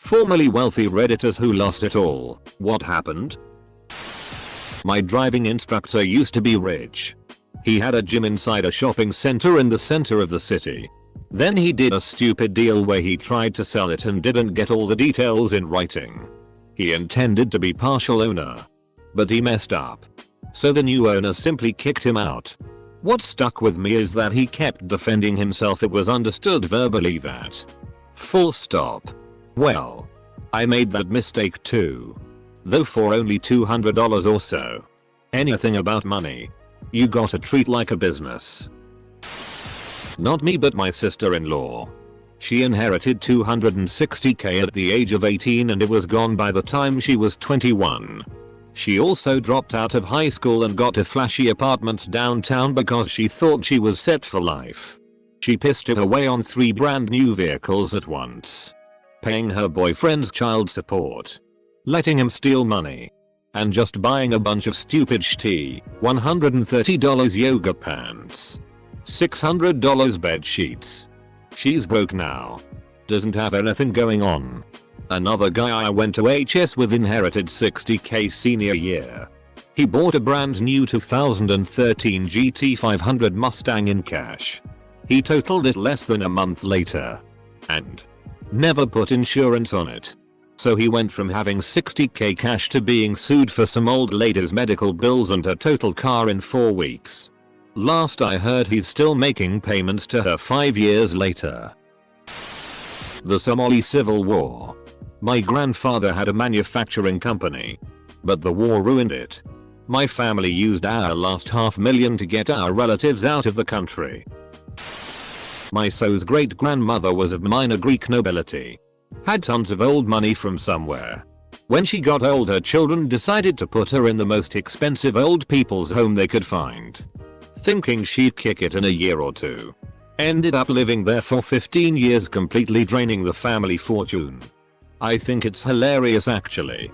Formerly wealthy Redditors who lost it all. What happened? My driving instructor used to be rich. He had a gym inside a shopping center in the center of the city. Then he did a stupid deal where he tried to sell it and didn't get all the details in writing. He intended to be partial owner, but he messed up. So the new owner simply kicked him out. What stuck with me is that he kept defending himself. It was understood verbally that. Full stop. Well, I made that mistake too. Though for only $200 or so. Anything about money, you gotta treat like a business. Not me but my sister-in-law. She inherited $260k at the age of 18 and it was gone by the time she was 21. She also dropped out of high school and got a flashy apartment downtown because she thought she was set for life. She pissed it away on 3 brand new vehicles at once. Paying her boyfriend's child support. Letting him steal money. And just buying a bunch of stupid shitty $130 yoga pants. $600 bed sheets. She's broke now. Doesn't have anything going on. Another guy I went to HS with inherited $60k senior year. He bought a brand new 2013 GT500 Mustang in cash. He totaled it less than a month later. And never put insurance on it. So he went from having $60k cash to being sued for some old lady's medical bills and her total car in 4 weeks. Last I heard he's still making payments to her 5 years later. The Somali Civil War. My grandfather had a manufacturing company. But the war ruined it. My family used our last $500,000 to get our relatives out of the country. My so's great grandmother was of minor Greek nobility. Had tons of old money from somewhere. When she got old her children decided to put her in the most expensive old people's home they could find. Thinking she'd kick it in a year or two. Ended up living there for 15 years completely draining the family fortune. I think it's hilarious actually.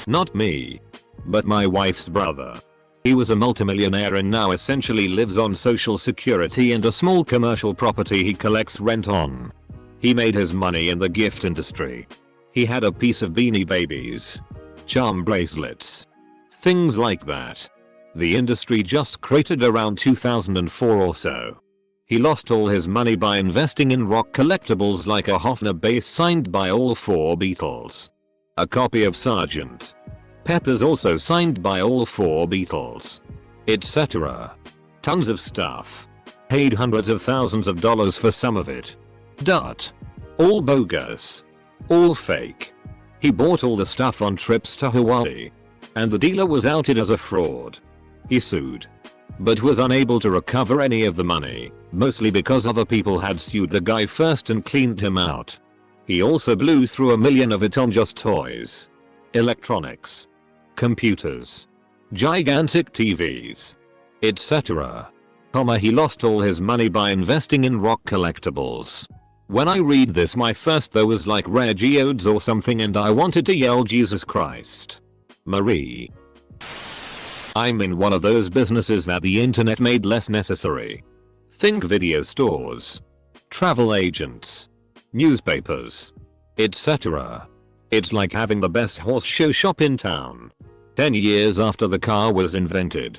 Not me. But my wife's brother. He was a multimillionaire and now essentially lives on social security and a small commercial property he collects rent on. He made his money in the gift industry. He had a piece of Beanie Babies. Charm bracelets. Things like that. The industry just cratered around 2004 or so. He lost all his money by investing in rock collectibles like a Hofner bass signed by all 4 Beatles. A copy of Sgt. Pepper's also signed by all 4 Beatles. Etc. Tons of stuff. Paid hundreds of thousands of dollars for some of it. All bogus. All fake. He bought all the stuff on trips to Hawaii. And the dealer was outed as a fraud. He sued. But was unable to recover any of the money, mostly because other people had sued the guy first and cleaned him out. He also blew through $1 million of it on just toys. Electronics. Computers. Gigantic TVs. Etc. He lost all his money by investing in rock collectibles. When I read this my first thought was like rare geodes or something and I wanted to yell Jesus Christ. Marie. I'm in one of those businesses that the internet made less necessary. Think video stores. Travel agents. Newspapers. Etc. It's like having the best horse show shop in town. 10 years after the car was invented.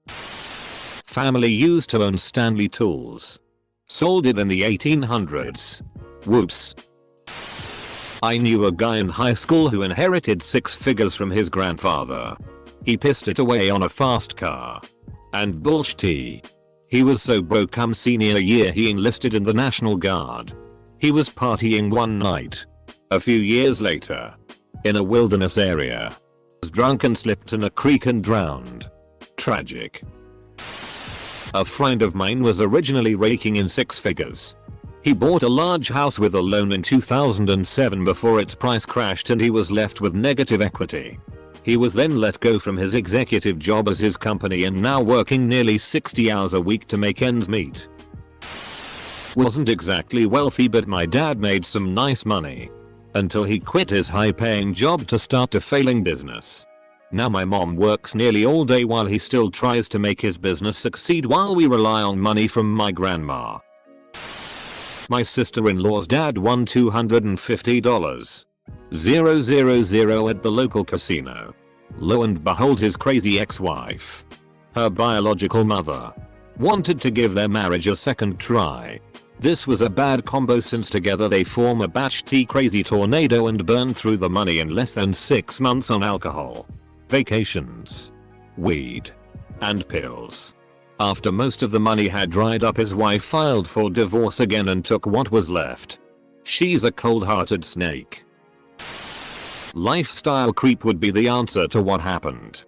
Family used to own Stanley tools. Sold it in the 1800s. Whoops. I knew a guy in high school who inherited 6 figures from his grandfather. He pissed it away on a fast car. And bullshit. He was so broke come senior year he enlisted in the National Guard. He was partying one night. A few years later. In a wilderness area. Was drunk and slipped in a creek and drowned. Tragic. A friend of mine was originally raking in 6 figures. He bought a large house with a loan in 2007 before its price crashed and he was left with negative equity. He was then let go from his executive job as his company and now working nearly 60 hours a week to make ends meet. Wasn't exactly wealthy but my dad made some nice money. Until he quit his high-paying job to start a failing business. Now my mom works nearly all day while he still tries to make his business succeed while we rely on money from my grandma. My sister-in-law's dad won $250 000 at the local casino. Lo and behold, his crazy ex-wife, her biological mother, wanted to give their marriage a second try. This was a bad combo since together they form a batch T crazy tornado and burn through the money in less than 6 months on alcohol, vacations, weed, and pills. After most of the money had dried up, his wife filed for divorce again and took what was left. She's a cold-hearted snake. Lifestyle creep would be the answer to what happened.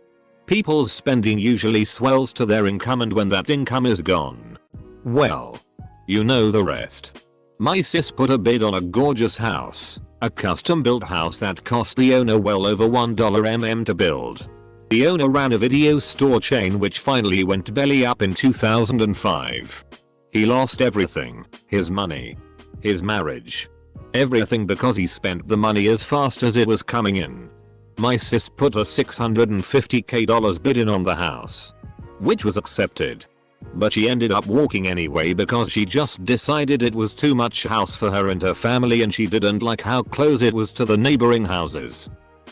People's spending usually swells to their income, and when that income is gone, well, you know the rest. My sis put a bid on a gorgeous house, a custom-built house that cost the owner well over $1 to build. The owner ran a video store chain which finally went belly up in 2005. He lost everything, his money, his marriage, everything, because he spent the money as fast as it was coming in. My sis put a $650k bid in on the house, which was accepted. But she ended up walking anyway because she just decided it was too much house for her and her family, and she didn't like how close it was to the neighboring houses.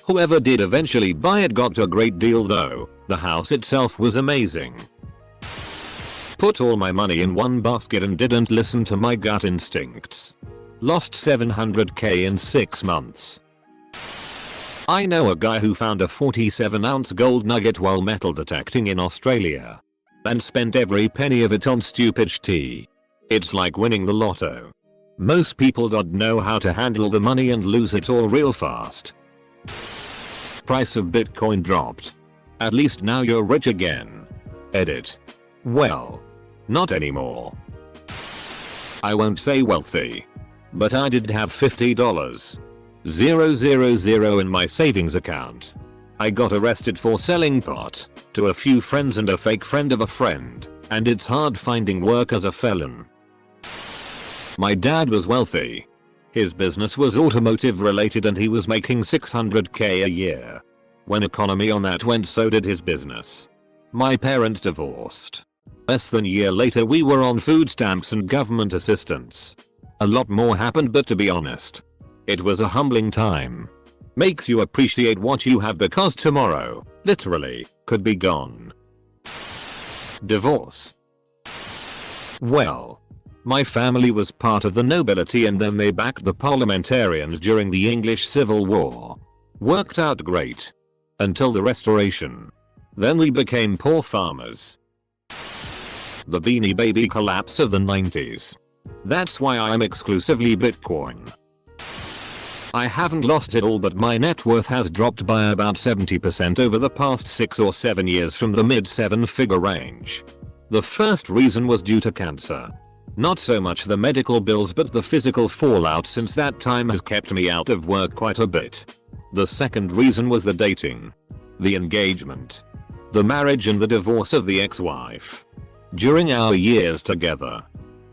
Whoever did eventually buy it got a great deal though. The house itself was amazing. Put all my money in one basket and didn't listen to my gut instincts. Lost $700k in 6 months. I know a guy who found a 47-ounce gold nugget while metal detecting in Australia and spent every penny of it on stupid tea. It's like winning the lotto. Most people don't know how to handle the money and lose it all real fast. Price of Bitcoin dropped. At least now you're rich again. Edit. Well, not anymore. I won't say wealthy, but I did have $50 000 in my savings account. I got arrested for selling pot to a few friends and a fake friend of a friend, and it's hard finding work as a felon. My dad was wealthy. His business was automotive related and he was making $600k a year. When economy on that went, so did his business. My parents divorced. Less than a year later we were on food stamps and government assistance. A lot more happened, but to be honest, it was a humbling time. Makes you appreciate what you have because tomorrow, literally, could be gone. Divorce. Well, my family was part of the nobility and then they backed the parliamentarians during the English Civil War. Worked out great. Until the Restoration. Then we became poor farmers. The Beanie Baby collapse of the 90s. That's why I'm exclusively Bitcoin. I haven't lost it all, but my net worth has dropped by about 70% over the past 6 or 7 years from the mid 7-figure range. The first reason was due to cancer. Not so much the medical bills, but the physical fallout since that time has kept me out of work quite a bit. The second reason was the dating, the engagement, the marriage and the divorce of the ex-wife. During our years together,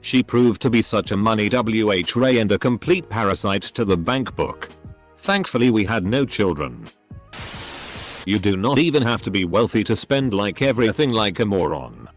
she proved to be such a money ray and a complete parasite to the bank book. Thankfully we had no children. You do not even have to be wealthy to spend like everything like a moron.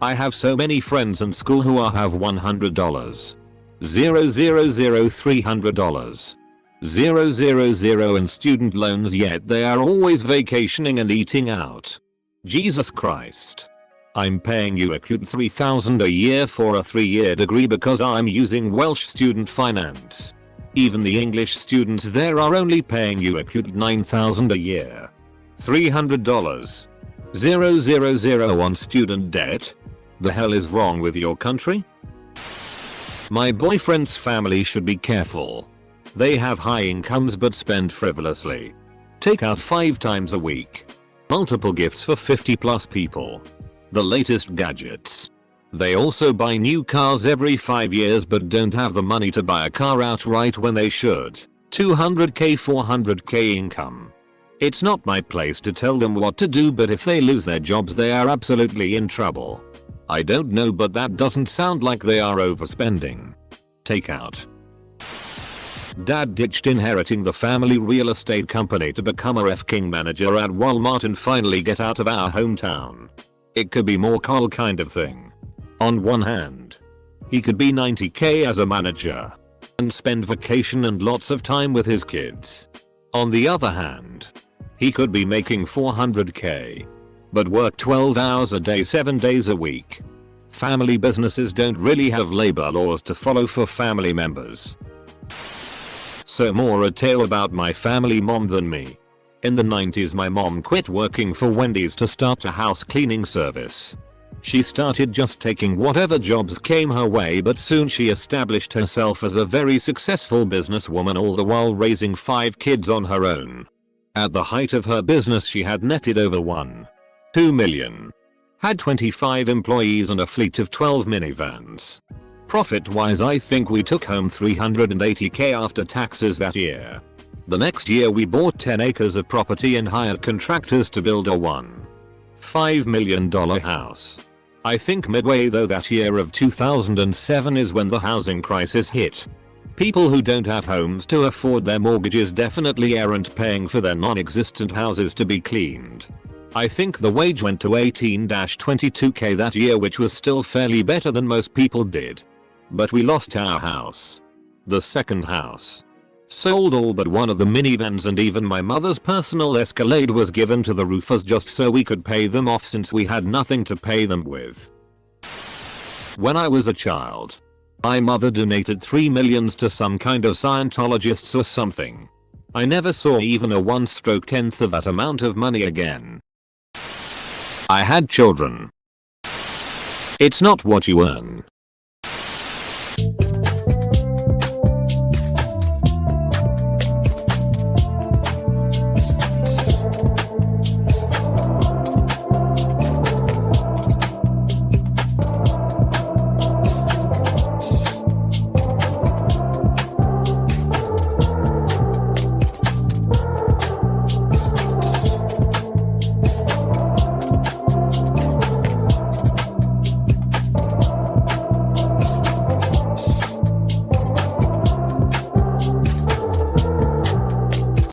I have so many friends in school who have $100, $300, 000 in student loans, yet they are always vacationing and eating out. Jesus Christ. I'm paying you a cute $3,000 a year for a 3-year degree because I'm using Welsh student finance. Even the English students there are only paying you a cute $9,000 a year. $300, 000 on student debt. The hell is wrong with your country? My boyfriend's family should be careful. They have high incomes but spend frivolously. Take out 5 times a week. Multiple gifts for 50+ people. The latest gadgets. They also buy new cars every 5 years but don't have the money to buy a car outright when they should. 200k 400k income. It's not my place to tell them what to do, but if they lose their jobs they are absolutely in trouble. I don't know, but that doesn't sound like they are overspending. Take out. Dad ditched inheriting the family real estate company to become a King manager at Walmart and finally get out of our hometown. It could be more Carl kind of thing. On one hand, He could be 90k as a manager and spend vacation and lots of time with his kids. On the other hand, he could be making 400k but work 12 hours a day 7 days a week. Family businesses don't really have labor laws to follow for family members. So more a tale about my family mom than me. In the 90s my mom quit working for Wendy's to start a house cleaning service. She started just taking whatever jobs came her way, but soon she established herself as a very successful businesswoman, all the while raising 5 kids on her own. At the height of her business she had netted over 1.2 million. Had 25 employees and a fleet of 12 minivans. Profit wise I think we took home 380k after taxes that year. The next year we bought 10 acres of property and hired contractors to build a $1.5 million house. I think midway though that year of 2007 is when the housing crisis hit. People who don't have homes to afford their mortgages definitely aren't paying for their non-existent houses to be cleaned. I think the wage went to 18-22k that year, which was still fairly better than most people did. But we lost our house. The second house. Sold all but one of the minivans, and even my mother's personal Escalade was given to the roofers just so we could pay them off since we had nothing to pay them with. When I was a child, my mother donated $3 million to some kind of Scientologists or something. I never saw even a 1/10 of that amount of money again. I had children. It's not what you earn,